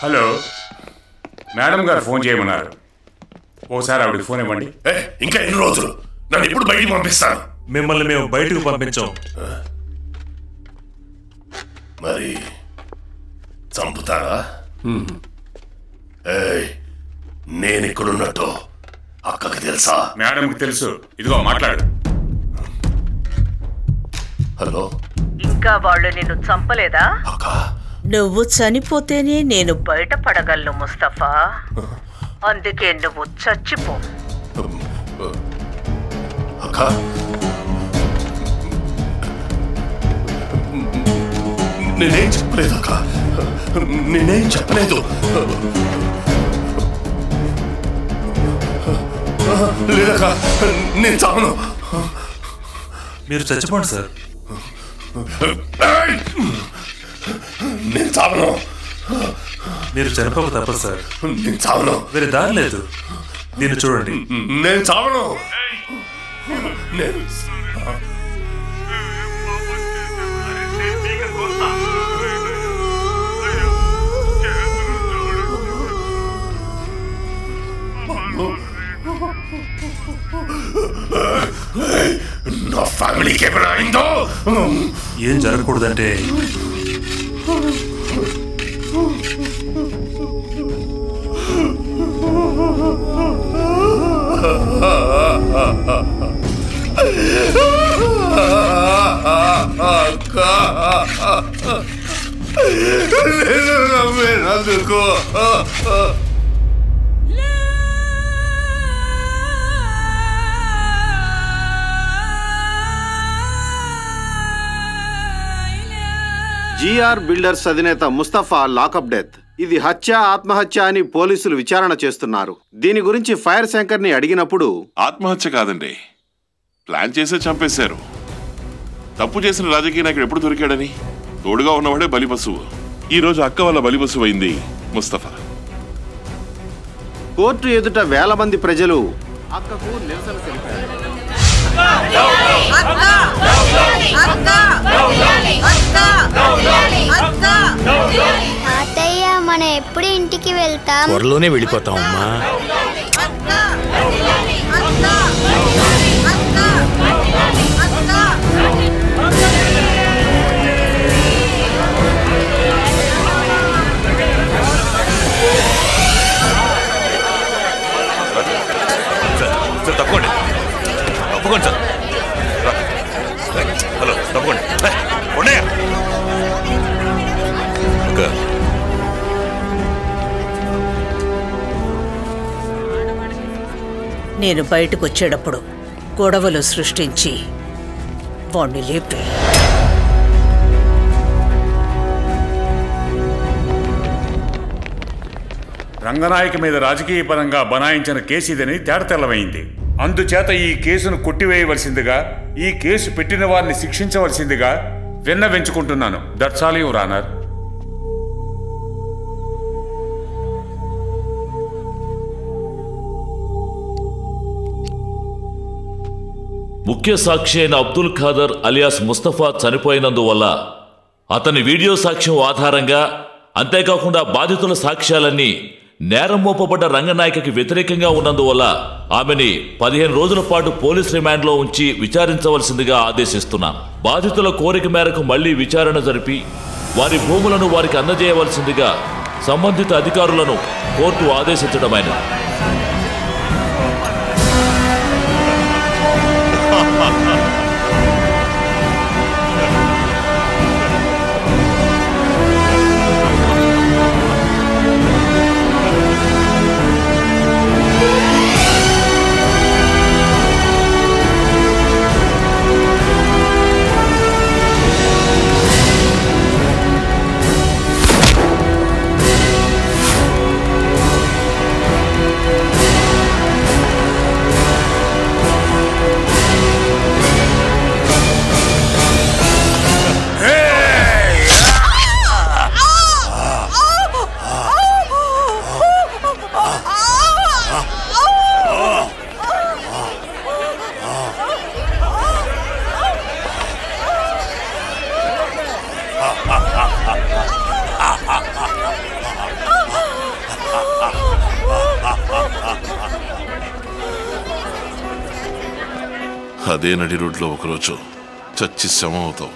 Hello madam గారు phone చేయమన్నారు. ఓసారి ఆవిడకి ఫోన్ ఇవ్వండి. ఇంకా ఎన్ని రోజులు? నన్ను ఎప్పుడు బయటికి పంపిస్తాను? మిమ్మల్ని మేము బయటకు పంపించాం. మరి చంపుతారా? నేను ఇక్కడున్నట్టు అక్కకి తెలుసా? మేడంకి తెలుసు. ఇదిగో మాట్లాడు. హలో, ఇంకా వాళ్ళు నిన్ను చంపలేదా? నువ్వు చనిపోతేనే నేను బయటపడగలను ముస్తఫా. అందుకే నువ్వు చచ్చిపో. అక్క, నేనేం చెప్పలేదు అక్క, నేనేం చెప్పలేదు. లేదక్క, నేను చావను. మీరు చచ్చిపోండి సార్. నేను చావను. మీరు చనిపోక తప్పదు సార్. నేను చావను. వేరే దారి లేదు. దీన్ని చూడండి. నేను చావను. నేను నా ఫ్యామిలీకి ఏమైనా అయిందో? ఏం జరగకూడదంటే నమ్మినందుకు జీఆర్ బిల్డర్స్ అధినేత ముస్తఫా లాకప్ డెత్. ఇది హత్య, ఆత్మహత్య అని పోలీసులు విచారణ చేస్తున్నారు. దీని గురించి ఫైర్ శంకర్ ని అడిగినప్పుడు ఆత్మహత్య కాదండి, ప్లాన్ చేసే చంపేశారు. తప్పు చేసిన రాజకీయ నాయకుడు ఎప్పుడు దొరికాడని తోడుగా ఉన్నవాడే బలిపశువు. ఈ రోజు అక్క వల్ల బలిపశువు అయింది ముస్తఫా. కోర్టు ఎదుట వేల మంది ప్రజలు అక్కకు నిరసన తెలిపారు. తాతయ్య, మనం ఎప్పుడు ఇంటికి వెళ్తాం? త్వరలోనే వెళ్ళిపోతాం అమ్మా. తప్పకోండి, తప్పకోండి సార్. హలో, తప్పకోండి. నేను బయటకు వచ్చేటప్పుడు గొడవలు సృష్టించి వాణ్ణి లేపి రంగనాయక మీద రాజకీయ పరంగా బనాయించిన కేసు ఇదని తేటతెల్లమైంది. అందుచేత ఈ కేసును కొట్టివేయవలసిందిగా, ఈ కేసు పెట్టిన వారిని శిక్షించవలసిందిగా విన్నవించుకుంటున్నాను. That's all your honour. ముఖ్య సాక్షి అయిన అబ్దుల్ ఖాదర్ అలియాస్ ముస్తఫా చనిపోయినందువల్ల అతని వీడియో సాక్ష్యం ఆధారంగా, అంతేకాకుండా బాధితుల సాక్ష్యాలన్నీ నేరం మోపబడ్డ రంగనాయకకి వ్యతిరేకంగా ఉన్నందువల్ల ఆమెని 15 రోజుల పాటు పోలీస్ రిమాండ్లో ఉంచి విచారించవలసిందిగా ఆదేశిస్తున్నాను. బాధితుల కోరిక మేరకు మళ్లీ విచారణ జరిపి వారి భూములను వారికి అందజేయవలసిందిగా సంబంధిత అధికారులను కోర్టు ఆదేశించడమైనది. అదే నడి రోడ్లో ఒకరోజు చచ్చి శవం అవుతావు.